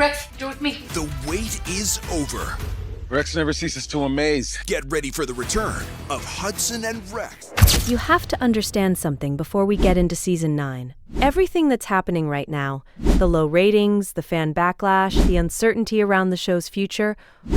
Rex, you're with me. The wait is over. Rex never ceases to amaze. Get ready for the return of Hudson and Rex. You have to understand something before we get into Season 9. Everything that's happening right now, the low ratings, the fan backlash, the uncertainty around the show's future,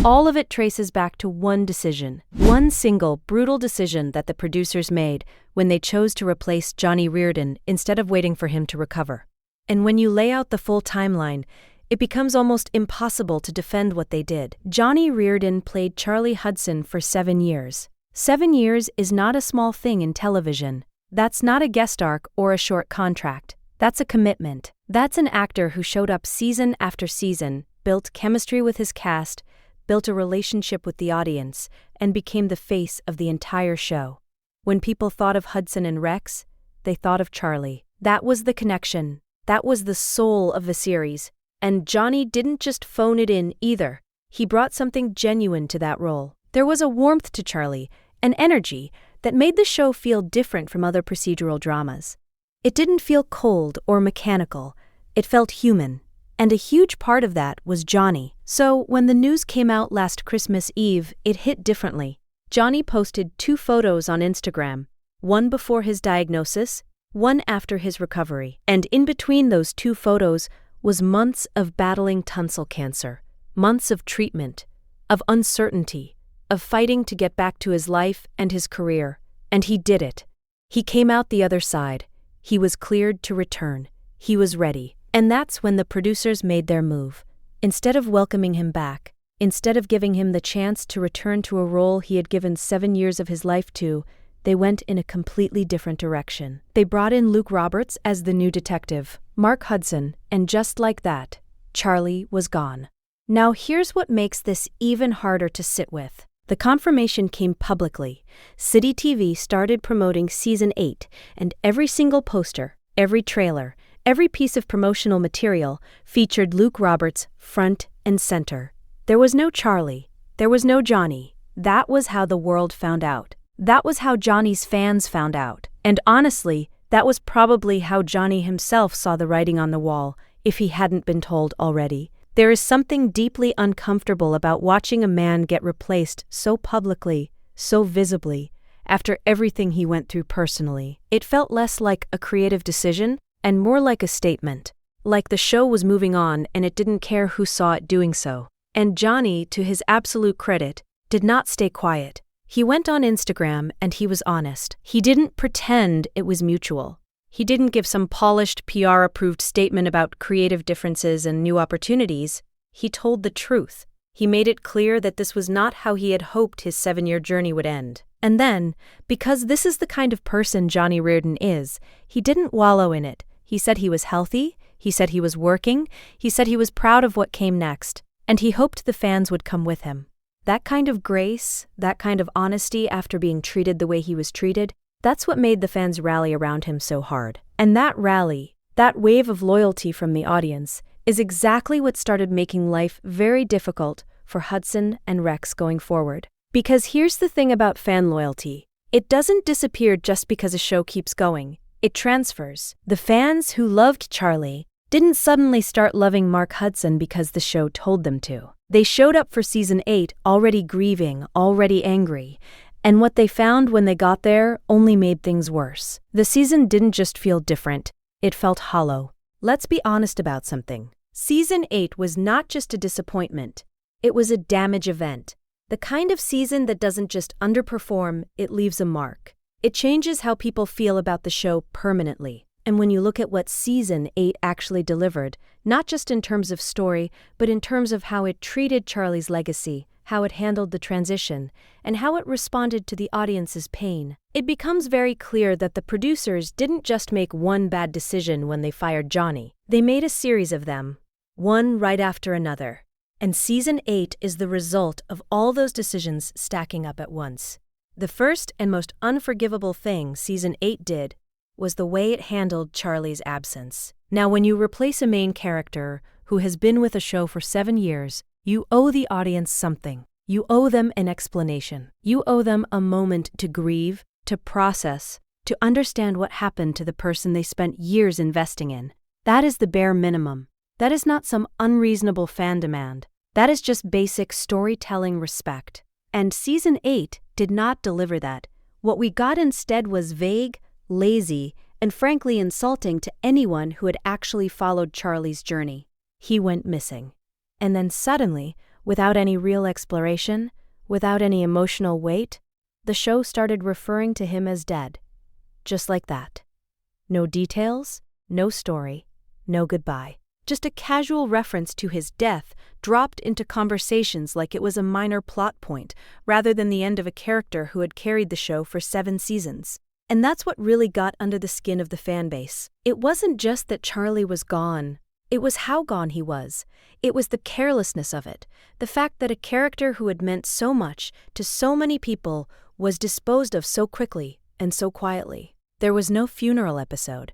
all of it traces back to one decision. One single, brutal decision that the producers made when they chose to replace Johnny Reardon instead of waiting for him to recover. And when you lay out the full timeline, it becomes almost impossible to defend what they did. Johnny Reardon played Charlie Hudson for 7 years. 7 years is not a small thing in television. That's not a guest arc or a short contract. That's a commitment. That's an actor who showed up season after season, built chemistry with his cast, built a relationship with the audience, and became the face of the entire show. When people thought of Hudson and Rex, they thought of Charlie. That was the connection. That was the soul of the series. And Johnny didn't just phone it in either. He brought something genuine to that role. There was a warmth to Charlie, an energy, that made the show feel different from other procedural dramas. It didn't feel cold or mechanical. It felt human. And a huge part of that was Johnny. So when the news came out last Christmas Eve, it hit differently. Johnny posted 2 photos on Instagram, one before his diagnosis, one after his recovery. And in between those 2 photos was months of battling tonsil cancer, months of treatment, of uncertainty, of fighting to get back to his life and his career. And he did it. He came out the other side. He was cleared to return. He was ready. And that's when the producers made their move. Instead of welcoming him back, instead of giving him the chance to return to a role he had given 7 years of his life to, they went in a completely different direction. They brought in Luke Roberts as the new detective, Mark Hudson, and just like that, Charlie was gone. Now here's what makes this even harder to sit with. The confirmation came publicly. City TV started promoting Season 8, and every single poster, every trailer, every piece of promotional material featured Luke Roberts front and center. There was no Charlie. There was no Johnny. That was how the world found out. That was how Johnny's fans found out. And honestly, that was probably how Johnny himself saw the writing on the wall, if he hadn't been told already. There is something deeply uncomfortable about watching a man get replaced so publicly, so visibly, after everything he went through personally. It felt less like a creative decision and more like a statement. Like the show was moving on and it didn't care who saw it doing so. And Johnny, to his absolute credit, did not stay quiet. He went on Instagram and he was honest. He didn't pretend it was mutual. He didn't give some polished PR-approved statement about creative differences and new opportunities. He told the truth. He made it clear that this was not how he had hoped his 7-year journey would end. And then, because this is the kind of person Johnny Reardon is, he didn't wallow in it. He said he was healthy, he said he was working, he said he was proud of what came next, and he hoped the fans would come with him. That kind of grace, that kind of honesty after being treated the way he was treated, that's what made the fans rally around him so hard. And that rally, that wave of loyalty from the audience, is exactly what started making life very difficult for Hudson and Rex going forward. Because here's the thing about fan loyalty. It doesn't disappear just because a show keeps going. It transfers. The fans who loved Charlie didn't suddenly start loving Mark Hudson because the show told them to. They showed up for Season 8 already grieving, already angry, and what they found when they got there only made things worse. The season didn't just feel different, it felt hollow. Let's be honest about something. Season 8 was not just a disappointment, it was a damage event. The kind of season that doesn't just underperform, it leaves a mark. It changes how people feel about the show permanently. And when you look at what Season 8 actually delivered, not just in terms of story, but in terms of how it treated Charlie's legacy, how it handled the transition, and how it responded to the audience's pain, it becomes very clear that the producers didn't just make one bad decision when they fired Johnny. They made a series of them, one right after another. And Season 8 is the result of all those decisions stacking up at once. The first and most unforgivable thing Season 8 did was the way it handled Charlie's absence. Now, when you replace a main character who has been with a show for 7 years, you owe the audience something. You owe them an explanation. You owe them a moment to grieve, to process, to understand what happened to the person they spent years investing in. That is the bare minimum. That is not some unreasonable fan demand. That is just basic storytelling respect. And Season 8 did not deliver that. What we got instead was vague, lazy, and frankly insulting to anyone who had actually followed Charlie's journey. He went missing. And then suddenly, without any real exploration, without any emotional weight, the show started referring to him as dead. Just like that. No details, no story, no goodbye. Just a casual reference to his death dropped into conversations like it was a minor plot point, rather than the end of a character who had carried the show for 7 seasons. And that's what really got under the skin of the fanbase. It wasn't just that Charlie was gone. It was how gone he was. It was the carelessness of it. The fact that a character who had meant so much to so many people was disposed of so quickly and so quietly. There was no funeral episode.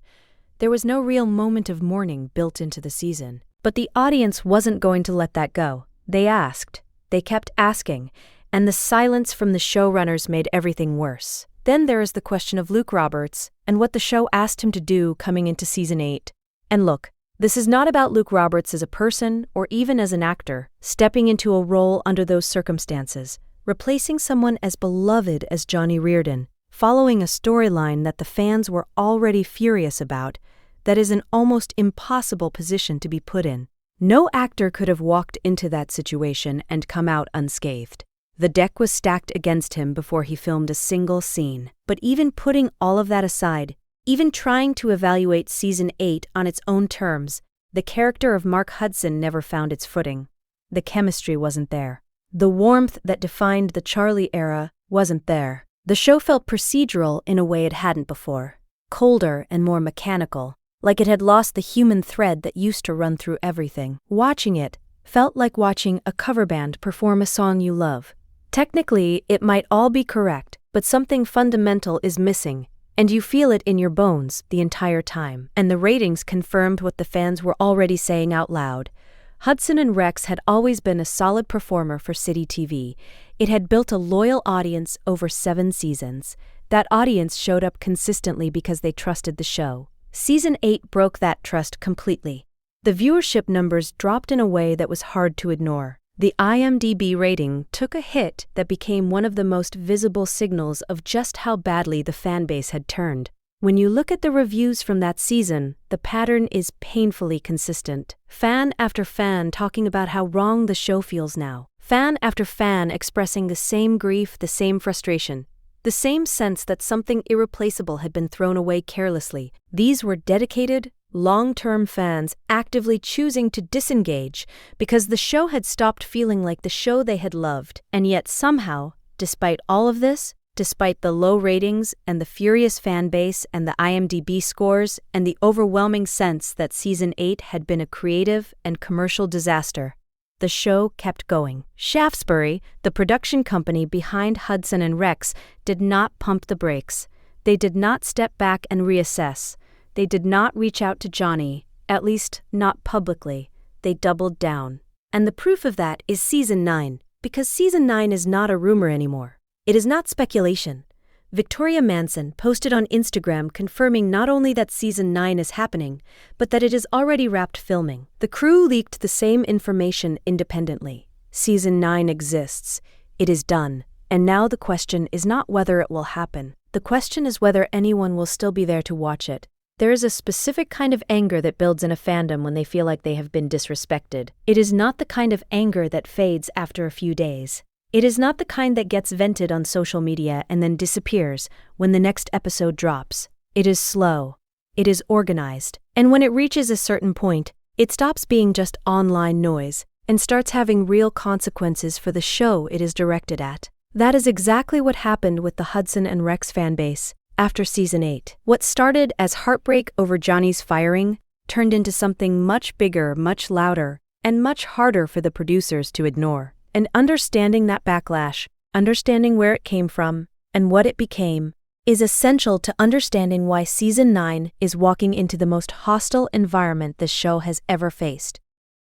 There was no real moment of mourning built into the season. But the audience wasn't going to let that go. They asked. They kept asking. And the silence from the showrunners made everything worse. Then there is the question of Luke Roberts and what the show asked him to do coming into Season 8. And look, this is not about Luke Roberts as a person or even as an actor, stepping into a role under those circumstances, replacing someone as beloved as Johnny Reardon, following a storyline that the fans were already furious about. That is an almost impossible position to be put in. No actor could have walked into that situation and come out unscathed. The deck was stacked against him before he filmed a single scene. But even putting all of that aside, even trying to evaluate Season 8 on its own terms, the character of Mark Hudson never found its footing. The chemistry wasn't there. The warmth that defined the Charlie era wasn't there. The show felt procedural in a way it hadn't before. Colder and more mechanical. Like it had lost the human thread that used to run through everything. Watching it felt like watching a cover band perform a song you love. Technically, it might all be correct, but something fundamental is missing, and you feel it in your bones the entire time. And the ratings confirmed what the fans were already saying out loud. Hudson and Rex had always been a solid performer for City TV. It had built a loyal audience over 7 seasons. That audience showed up consistently because they trusted the show. Season 8 broke that trust completely. The viewership numbers dropped in a way that was hard to ignore. The IMDb rating took a hit that became one of the most visible signals of just how badly the fanbase had turned. When you look at the reviews from that season, the pattern is painfully consistent. Fan after fan talking about how wrong the show feels now. Fan after fan expressing the same grief, the same frustration. The same sense that something irreplaceable had been thrown away carelessly. These were dedicated, long-term fans actively choosing to disengage because the show had stopped feeling like the show they had loved. And yet somehow, despite all of this, despite the low ratings and the furious fan base and the IMDb scores and the overwhelming sense that Season 8 had been a creative and commercial disaster, the show kept going. Shaftesbury, the production company behind Hudson and Rex, did not pump the brakes. They did not step back and reassess. They did not reach out to Johnny, at least not publicly. They doubled down. And the proof of that is Season 9, because Season 9 is not a rumor anymore. It is not speculation. Victoria Manson posted on Instagram confirming not only that Season 9 is happening, but that it is already wrapped filming. The crew leaked the same information independently. Season 9 exists. It is done. And now the question is not whether it will happen. The question is whether anyone will still be there to watch it. There is a specific kind of anger that builds in a fandom when they feel like they have been disrespected. It is not the kind of anger that fades after a few days. It is not the kind that gets vented on social media and then disappears when the next episode drops. It is slow. It is organized. And when it reaches a certain point, it stops being just online noise and starts having real consequences for the show it is directed at. That is exactly what happened with the Hudson and Rex fanbase after Season 8. What started as heartbreak over Johnny's firing turned into something much bigger, much louder, and much harder for the producers to ignore. And understanding that backlash, understanding where it came from, and what it became, is essential to understanding why Season 9 is walking into the most hostile environment the show has ever faced.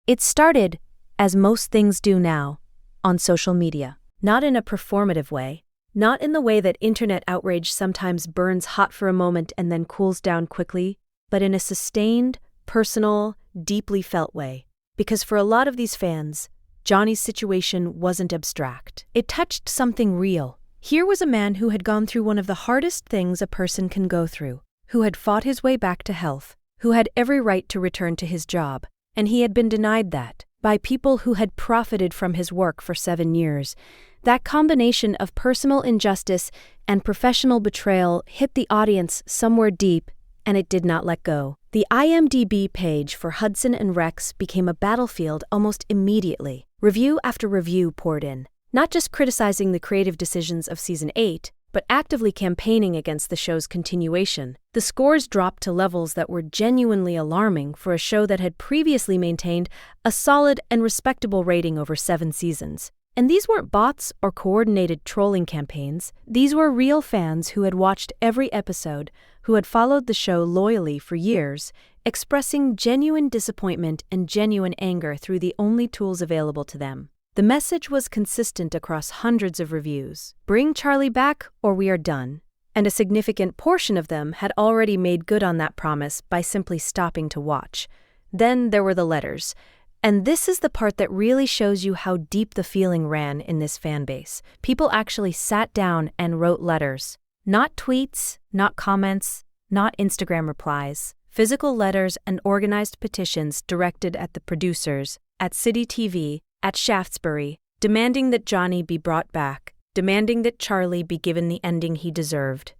It started, as most things do now, on social media. Not in a performative way, not in the way that internet outrage sometimes burns hot for a moment and then cools down quickly, but in a sustained, personal, deeply felt way. Because for a lot of these fans, Johnny's situation wasn't abstract. It touched something real. Here was a man who had gone through one of the hardest things a person can go through, who had fought his way back to health, who had every right to return to his job, and he had been denied that by people who had profited from his work for 7 years. That combination of personal injustice and professional betrayal hit the audience somewhere deep, and it did not let go. The IMDb page for Hudson and Rex became a battlefield almost immediately. Review after review poured in, not just criticizing the creative decisions of Season 8, but actively campaigning against the show's continuation. The scores dropped to levels that were genuinely alarming for a show that had previously maintained a solid and respectable rating over 7 seasons. And these weren't bots or coordinated trolling campaigns. These were real fans who had watched every episode, who had followed the show loyally for years, expressing genuine disappointment and genuine anger through the only tools available to them. The message was consistent across hundreds of reviews. Bring Charlie back or we are done. And a significant portion of them had already made good on that promise by simply stopping to watch. Then there were the letters. And this is the part that really shows you how deep the feeling ran in this fan base. People actually sat down and wrote letters. Not tweets, not comments, not Instagram replies. Physical letters and organized petitions directed at the producers, at City TV, at Shaftesbury, demanding that Johnny be brought back, demanding that Charlie be given the ending he deserved.